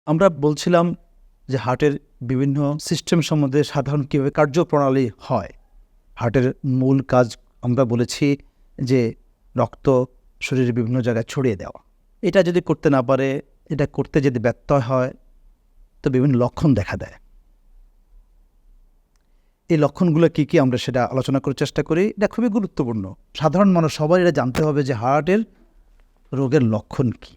আমরা বলছিলাম যে হার্টের বিভিন্ন সিস্টেম সম্বন্ধে সাধারণ কীভাবে কার্যপ্রণালী হয়। হার্টের মূল কাজ আমরা বলেছি যে রক্ত শরীরের বিভিন্ন জায়গায় ছড়িয়ে দেওয়া। এটা যদি করতে না পারে, এটা করতে যদি ব্যত্যয় হয়, তো বিভিন্ন লক্ষণ দেখা দেয়। এই লক্ষণগুলো কী কী আমরা সেটা আলোচনা করার চেষ্টা করি। এটা খুবই গুরুত্বপূর্ণ। সাধারণ মানুষ সবাই এটা জানতে হবে যে হার্টের রোগের লক্ষণ কী।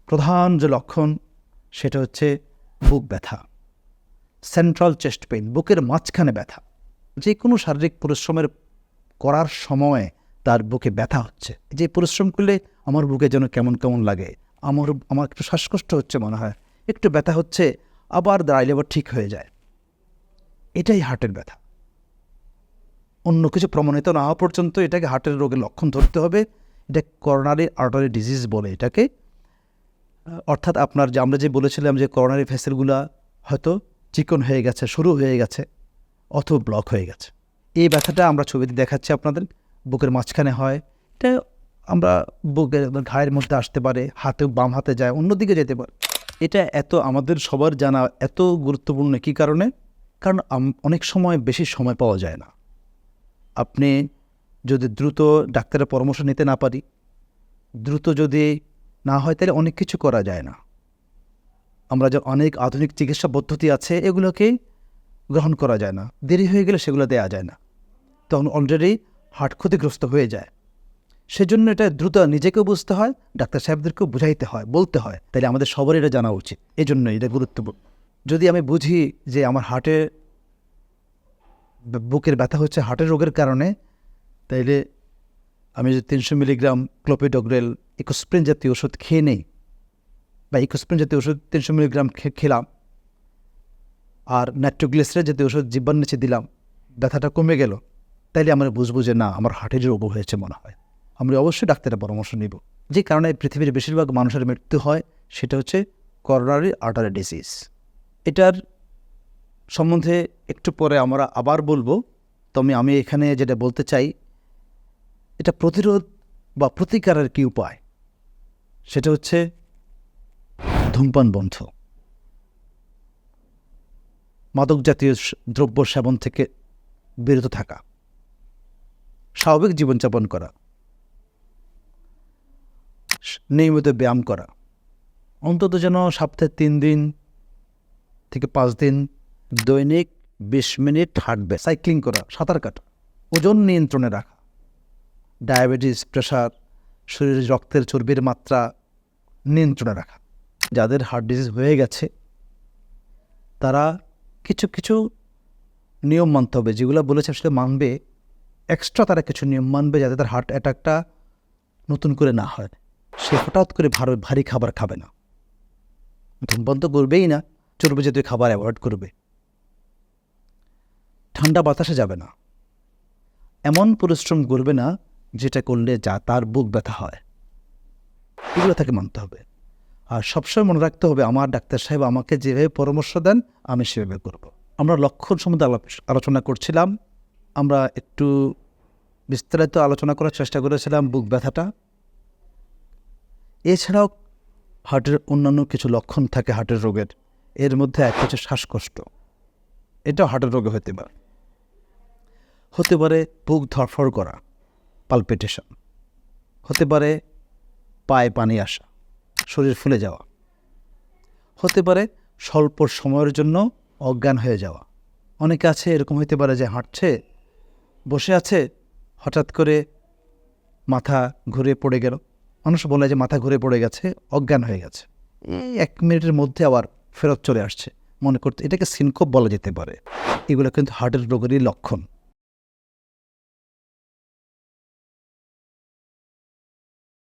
প্রধান যে লক্ষণ সেটা হচ্ছে বুক ব্যথা, সেন্ট্রাল চেস্ট পেইন, বুকের মাঝখানে ব্যথা। যে কোনো শারীরিক পরিশ্রমের করার সময় তার বুকে ব্যথা হচ্ছে, যে পরিশ্রম করলে আমার বুকে যেন কেমন কেমন লাগে, আমার একটু শ্বাসকষ্ট হচ্ছে মনে হয়, একটু ব্যথা হচ্ছে, আবার দাঁড়াইলে আবার ঠিক হয়ে যায়। এটাই হার্টের ব্যথা। অন্য কিছু প্রমাণিত না হওয়া পর্যন্ত এটাকে হার্টের রোগের লক্ষণ ধরতে হবে। এটা করোনারি আর্টারি ডিজিজ বলে এটাকে। অর্থাৎ আপনার যে আমরা যে বলেছিলাম যে করোনারি ভেসেলগুলা হয়তো চিকন হয়ে গেছে, সরু হয়ে গেছে, অথবা ব্লক হয়ে গেছে। এই ব্যথাটা আমরা ছবিতে দেখাচ্ছি আপনাদের, বুকের মাঝখানে হয়। এটা আমরা বুকের ঘায়ের মধ্যে আসতে পারে, হাতেও বাম হাতে যায়, অন্যদিকে যেতে পারে। এটা এত আমাদের সবার জানা এত গুরুত্বপূর্ণ কী কারণে? কারণ অনেক সময় বেশি সময় পাওয়া যায় না। আপনি যদি দ্রুত ডাক্তারের পরামর্শ নিতে না পারি, দ্রুত যদি না হয়, তাহলে অনেক কিছু করা যায় না। আমরা যে অনেক আধুনিক চিকিৎসা পদ্ধতি আছে, এগুলোকে গ্রহণ করা যায় না। দেরি হয়ে গেলে সেগুলো দেওয়া যায় না, তখন অলরেডি হার্ট ক্ষতিগ্রস্ত হয়ে যায়। সেজন্য এটা দ্রুত নিজেকেও বুঝতে হয়, ডাক্তার সাহেবদেরকেও বুঝাইতে হয়, বলতে হয়। তাইলে আমাদের সবারই এটা জানা উচিত। এই জন্য এটা গুরুত্বপূর্ণ। যদি আমি বুঝি যে আমার হার্টে বুকের ব্যথা হচ্ছে হার্টের রোগের কারণে, তাইলে আমি যদি 300 মিলিগ্রাম ক্লোপিডোগ্রেল ইকোস্প্রিন জাতীয় ওষুধ খেয়ে নেই, বা ইকোস্প্রিন জাতীয় ওষুধ 300 মিলিগ্রাম খেলাম, আর নাইট্রোগ্লিসারিন জাতীয় ওষুধ জিহ্বার নিচে দিলাম, ব্যথাটা কমে গেল, তাইলে আমরা বুঝবো যে না, আমার হার্টের রোগ হয়েছে মনে হয়। আমরা অবশ্যই ডাক্তারের পরামর্শ নিব। যে কারণে পৃথিবীর বেশিরভাগ মানুষের মৃত্যু হয় সেটা হচ্ছে করোনারি আর্টারি ডিজিজ। এটার সম্বন্ধে একটু পরে আমরা আবার বলবো। তবে আমি এখানে যেটা বলতে চাই, এটা প্রতিরোধ বা প্রতিকারের কী উপায়, সেটা হচ্ছে ধূমপান বন্ধ, মাদক জাতীয় দ্রব্য সেবন থেকে বিরত থাকা, স্বাভাবিক জীবনযাপন করা, নিয়মিত ব্যায়াম করা, অন্তত যেন সপ্তাহে 3 দিন থেকে 5 দিন দৈনিক 20 মিনিট হাঁটবে, সাইক্লিং করা, সাঁতার কাটা, ওজন নিয়ন্ত্রণে রাখা, ডায়াবেটিস, প্রেশার, শরীরে রক্তের চর্বির মাত্রা নিয়ন্ত্রণে রাখা। যাদের হার্ট ডিজিজ হয়ে গেছে তারা কিছু কিছু নিয়ম মানতে হবে, যেগুলো বলেছে আসলে মানবে। এক্সট্রা তারা কিছু নিয়ম মানবে যাতে তার হার্ট অ্যাটাকটা নতুন করে না হয়। সে হঠাৎ করে ভারী খাবার খাবে না, ধূমপান তো করবেই না, চর্বি জাতীয় খাবার অ্যাভয়েড করবে, ঠান্ডা বাতাসে যাবে না, এমন পরিশ্রম করবে না যেটা করলে তার বুক ব্যথা হয়। এগুলো তাকে মানতে হবে। আর সবসময় মনে রাখতে হবে, আমার ডাক্তার সাহেব আমাকে যেভাবে পরামর্শ দেন আমি সেভাবে করব। আমরা লক্ষণ সম্বন্ধে আলোচনা করছিলাম। আমরা একটু বিস্তারিত আলোচনা করার চেষ্টা করেছিলাম বুক ব্যথাটা। এছাড়াও হার্টের অন্যান্য কিছু লক্ষণ থাকে হার্টের রোগের। এর মধ্যে এক হচ্ছে শ্বাসকষ্ট। এটাও হার্টের রোগে হতে পারে বুক ধড়ফড় করা, পালপিটেশন, হতে পারে পায়ে পানি আসা, শরীর ফুলে যাওয়া, হতে পারে স্বল্প সময়ের জন্য অজ্ঞান হয়ে যাওয়া। অনেকে আছে এরকম হতে পারে যে হাঁটছে, বসে আছে, হঠাৎ করে মাথা ঘুরে পড়ে গেল। মানুষ বলে যে মাথা ঘুরে পড়ে গেছে, অজ্ঞান হয়ে গেছে, 1 মিনিটের মধ্যে আবার ফেরত চলে আসছে, মনে করতে এটাকে সিনকোপ বলা যেতে পারে। এগুলো কিন্তু হার্টের রোগেরই লক্ষণ।